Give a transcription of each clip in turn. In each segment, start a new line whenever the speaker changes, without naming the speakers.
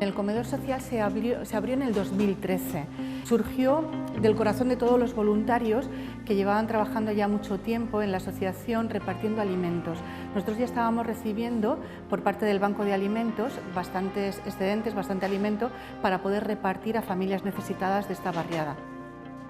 El comedor social se abrió en el 2013. Surgió del corazón de todos los voluntarios que llevaban trabajando ya mucho tiempo en la asociación repartiendo alimentos. Nosotros ya estábamos recibiendo por parte del Banco de Alimentos bastantes excedentes, bastante alimento para poder repartir a familias necesitadas de esta barriada.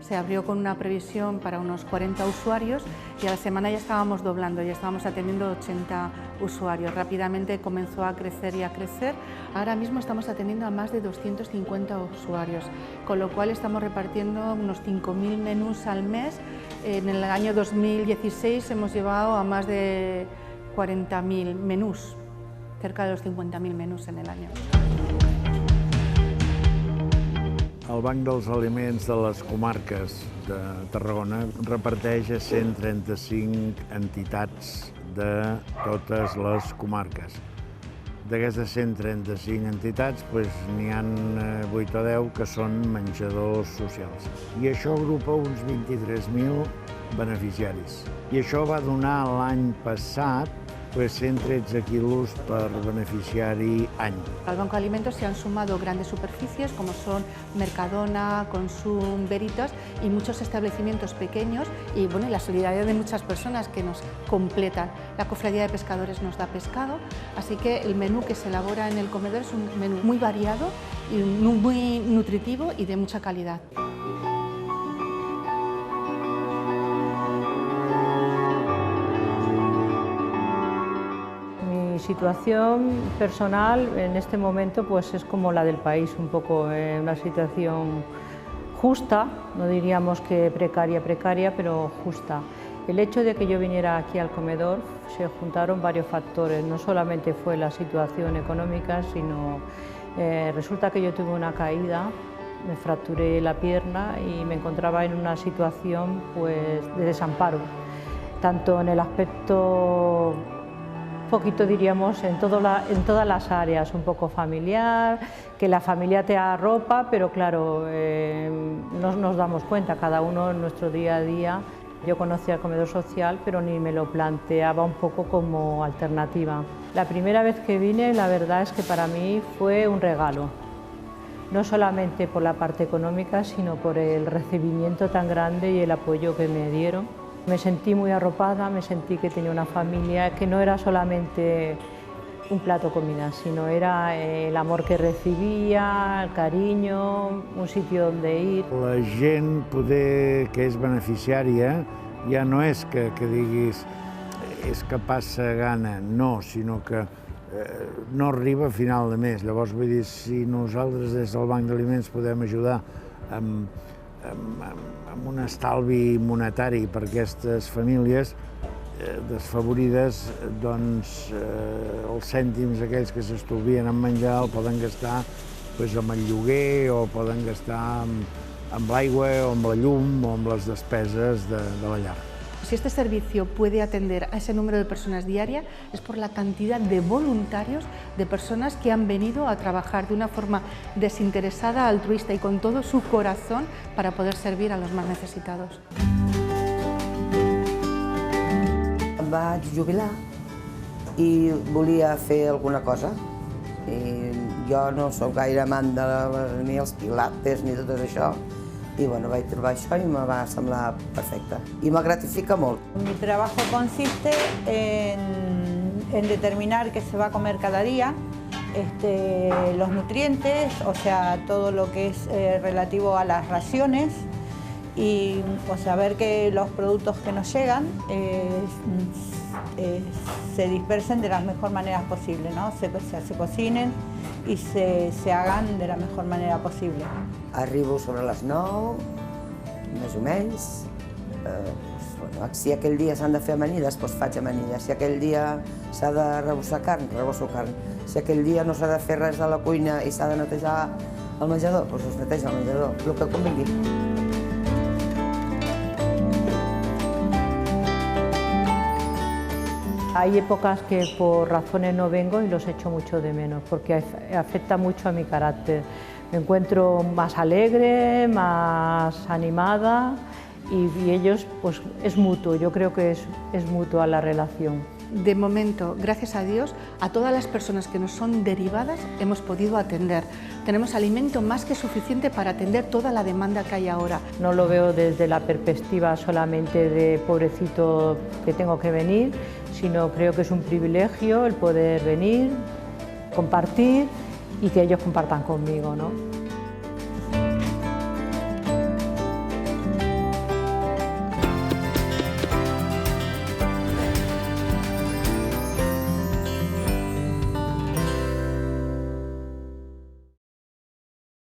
Se abrió con una previsión para unos 40 usuarios y a la semana ya estábamos doblando, ya estábamos atendiendo 80 usuarios. Rápidamente comenzó a crecer y a crecer. Ahora mismo estamos atendiendo a más de 250 usuarios, con lo cual estamos repartiendo unos 5.000 menús al mes. En el año 2016 hemos llevado a más de 40.000 menús, cerca de los 50.000 menús en el año.
El Banc dels Aliments de les comarques de Tarragona reparteix a 135 entitats de totes les comarques. D'aquestes 135 entitats n'hi ha 8 o 10 que són menjadors socials. I això agrupa uns 23.000 beneficiaris. I això va donar l'any passat 113 quilos per beneficiari any.
Al Banco de Alimentos se han sumado grandes superficies como son Mercadona, Consum, Veritas y muchos establecimientos pequeños y la solidaridad de muchas personas que nos completan. La Cofradía de Pescadores nos da pescado, así que el menú que se elabora en el comedor es un menú muy variado y muy nutritivo y de mucha calidad.
Mi situación personal en este momento es como la del país, un poco una situación justa, no diríamos que precaria, pero justa. El hecho de que yo viniera aquí al comedor se juntaron varios factores, no solamente fue la situación económica, sino resulta que yo tuve una caída, me fracturé la pierna y me encontraba en una situación de desamparo, tanto en el aspecto poquito diríamos en todas las áreas, un poco familiar, que la familia te arropa, pero claro, no nos damos cuenta, cada uno en nuestro día a día. Yo conocía el comedor social, pero ni me lo planteaba un poco como alternativa. La primera vez que vine, la verdad es que para mí fue un regalo, no solamente por la parte económica, sino por el recibimiento tan grande y el apoyo que me dieron. Me sentí muy arropada, me sentí que tenía una familia, que no era solamente un plato de comida, sino era el amor que recibia, el cariño, un sitio donde ir.
La gent que és beneficiària ja no és que diguis és que passa gana, no, sinó que no arriba a final de mes. Llavors, vull dir, si nosaltres des del Banc d'Aliments podem ajudar amb un estalvi monetari per a aquestes famílies desfavorides, doncs els cèntims aquells que s'estalvien en menjar el poden gastar amb el lloguer o poden gastar amb l'aigua o amb la llum o amb les despeses de la llar.
Si este servicio puede atender a ese número de personas diaria es por la cantidad de voluntarios, de personas que han venido a trabajar de una forma desinteresada, altruista y con todo su corazón para poder servir a los más necesitados.
Em vaig jubilar i volia fer alguna cosa. Jo no soc gaire amant ni els pilates ni tot això. Y vaig trobar això y me va semblar perfecte. Y me gratifica molt.
Mi trabajo consiste en determinar qué se va a comer cada día, los nutrientes, o sea, todo lo que es relativo a las raciones y ver que los productos que nos llegan se dispersen de las mejores maneras posibles, ¿no? Se cocinen y se hagan de la mejor manera posible.
Arribo sobre les 9, més o menys. Si aquell dia s'han de fer amanides, doncs faig amanides. Si aquell dia s'ha de rebossar carn, rebosso carn. Si aquell dia no s'ha de fer res de la cuina i s'ha de netejar el menjador, doncs es neteja el menjador, el que convingui.
Hay épocas que por razones no vengo y los echo mucho de menos, porque afecta mucho a mi carácter. Me encuentro más alegre, más animada y ellos, pues es mutuo, yo creo que es mutua la relación.
De momento, gracias a Dios, a todas las personas que nos son derivadas hemos podido atender. Tenemos alimento más que suficiente para atender toda la demanda que hay ahora.
No lo veo desde la perspectiva solamente de pobrecito que tengo que venir, sino creo que es un privilegio el poder venir, compartir y que ellos compartan conmigo, ¿no?